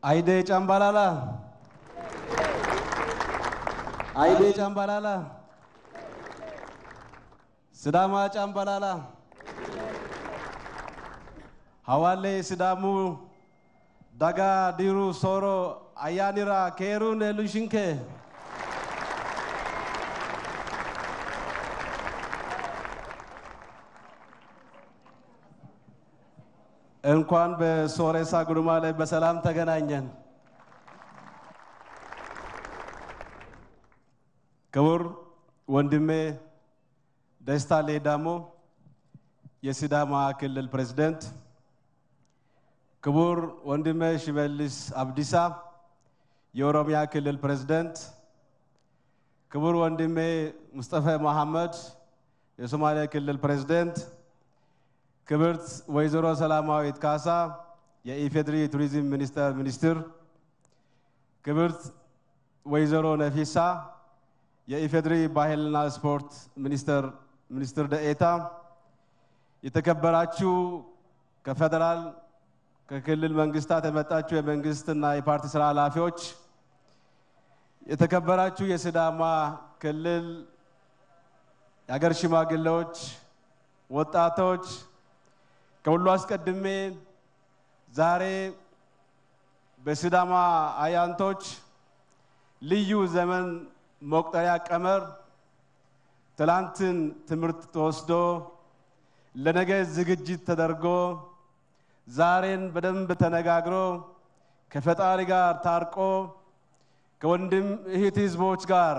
አይዴ ጫምባላላ አይዴ ጫምባላላ ስዳማ ጫምባላላ ሐዋሌ ስዳሙ ዳጋ ዲሩ ሶሮ አያኒራ ኬሩን ሉሽንከ እንኳን በሶሬሳ ጉዱማ ላይ በሰላም ተገናኘን። ክቡር ወንድሜ ደስታ ሌዳሞ የሲዳማ ክልል ፕሬዝዳንት፣ ክቡር ወንድሜ ሽመልስ አብዲሳ የኦሮሚያ ክልል ፕሬዝዳንት፣ ክቡር ወንድሜ ሙስጠፋ መሐመድ የሶማሊያ ክልል ፕሬዝዳንት፣ ክብርት ወይዘሮ ሰላማዊት ካሳ የኢፌድሪ ቱሪዝም ሚኒስትር፣ ክብርት ወይዘሮ ነፊሳ የኢፌድሪ ባህልና ስፖርት ሚኒስትር ደኤታ፣ የተከበራችሁ ከፌደራል ከክልል መንግስታት የመጣችሁ የመንግስትና የፓርቲ ስራ ኃላፊዎች፣ የተከበራችሁ የሲዳማ ክልል የሀገር ሽማግሌዎች፣ ወጣቶች፣ ከሁሉ አስቀድሜ ዛሬ በሲዳማ አያንቶች ልዩ ዘመን መቁጠሪያ ቀመር ትላንትን ትምህርት ተወስዶ ለነገ ዝግጅት ተደርጎ ዛሬን በደንብ ተነጋግሮ ከፈጣሪ ጋር ታርቆ ከወንድም እህት ህዝቦች ጋር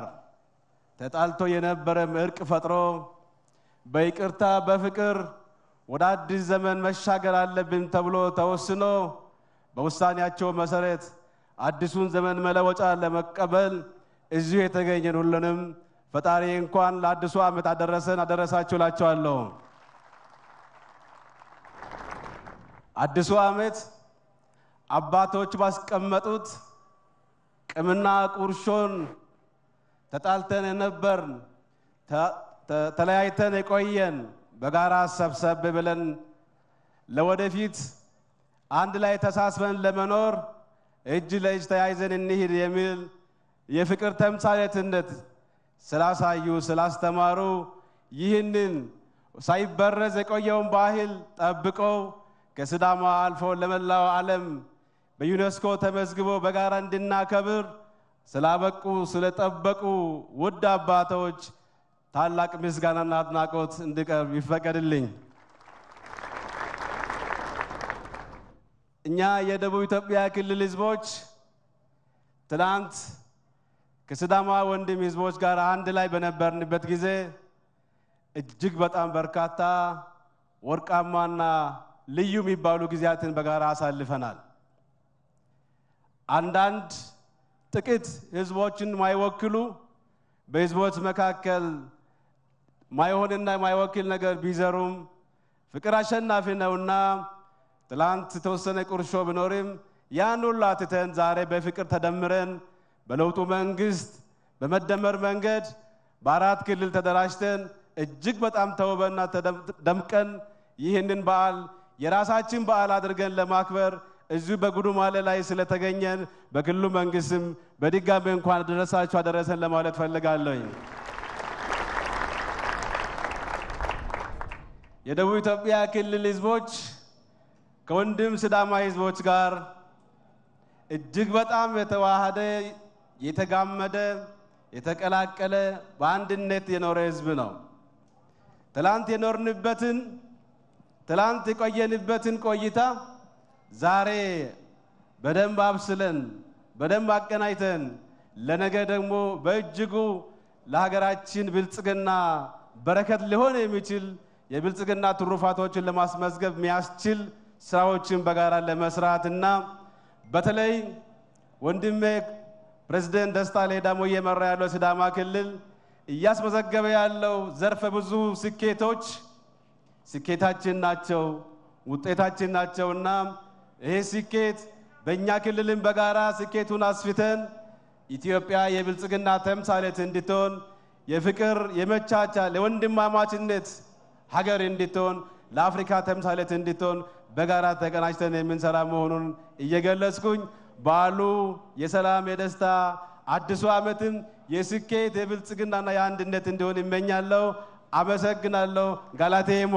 ተጣልቶ የነበረ እርቅ ፈጥሮ በይቅርታ በፍቅር ወደ አዲስ ዘመን መሻገር አለብን ተብሎ ተወስኖ በውሳኔያቸው መሰረት አዲሱን ዘመን መለወጫ ለመቀበል እዚሁ የተገኘን ሁሉንም ፈጣሪ እንኳን ለአዲሱ ዓመት አደረሳችሁ ላችኋለሁ። አዲሱ ዓመት አባቶች ባስቀመጡት ቅምና ቁርሾን ተጣልተን የነበርን ተለያይተን የቆየን በጋራ ሰብሰብ ብለን ለወደፊት አንድ ላይ ተሳስበን ለመኖር እጅ ለእጅ ተያይዘን እንሂድ የሚል የፍቅር ተምሳሌትነት ስላሳዩ ስላስተማሩ ይህንን ሳይበረዝ የቆየውን ባህል ጠብቀው ከሲዳማ አልፎ ለመላው ዓለም በዩኔስኮ ተመዝግቦ በጋራ እንድናከብር ስላበቁ ስለጠበቁ ውድ አባቶች ታላቅ ምስጋናና አድናቆት እንድቀርብ ይፈቀድልኝ። እኛ የደቡብ ኢትዮጵያ ክልል ህዝቦች ትላንት ከሲዳማ ወንድም ህዝቦች ጋር አንድ ላይ በነበርንበት ጊዜ እጅግ በጣም በርካታ ወርቃማና ልዩ የሚባሉ ጊዜያትን በጋራ አሳልፈናል። አንዳንድ ጥቂት ህዝቦችን ማይወክሉ በህዝቦች መካከል ማይሆንና ማይወክል ነገር ቢዘሩም ፍቅር አሸናፊ ነውና ትላንት ተወሰነ ቁርሾ ቢኖርም ያን ሁሉ አትተን ዛሬ በፍቅር ተደምረን በለውጡ መንግስት በመደመር መንገድ በአራት ክልል ተደራጅተን እጅግ በጣም ተውበና ደምቀን ይህንን በዓል የራሳችን በዓል አድርገን ለማክበር እዚሁ በጉዱማሌ ላይ ስለተገኘን በክልሉ መንግስትም በድጋሚ እንኳን አደረሰን ለማለት ፈልጋለሁ። የደቡብ ኢትዮጵያ ክልል ህዝቦች ከወንድም ሲዳማ ህዝቦች ጋር እጅግ በጣም የተዋሃደ የተጋመደ የተቀላቀለ በአንድነት የኖረ ህዝብ ነው። ትላንት የቆየንበትን ቆይታ ዛሬ በደንብ አብስለን በደንብ አቀናይተን ለነገ ደግሞ በእጅጉ ለሀገራችን ብልጽግና በረከት ሊሆን የሚችል የብልጽግና ትሩፋቶችን ለማስመዝገብ የሚያስችል ስራዎችን በጋራ ለመስራትና በተለይ ወንድሜ ፕሬዝዳንት ደስታ ሌዳሞ እየመራ ያለው ሲዳማ ክልል እያስመዘገበ ያለው ዘርፈ ብዙ ስኬታችን ናቸው ውጤታችን ናቸውና ይሄ ስኬት በእኛ ክልልም በጋራ ስኬቱን አስፍተን ኢትዮጵያ የብልጽግና ተምሳሌት እንድትሆን የፍቅር የመቻቻል የወንድማማችነት ሀገር እንድትሆን ለአፍሪካ ተምሳሌት እንድትሆን በጋራ ተቀናጅተን የምንሰራ መሆኑን እየገለጽኩኝ ባሉ የሰላም የደስታ አዲሱ ዓመትም የስኬት የብልጽግናና የአንድነት እንዲሆን እመኛለሁ። አመሰግናለሁ። ጋላቴሞ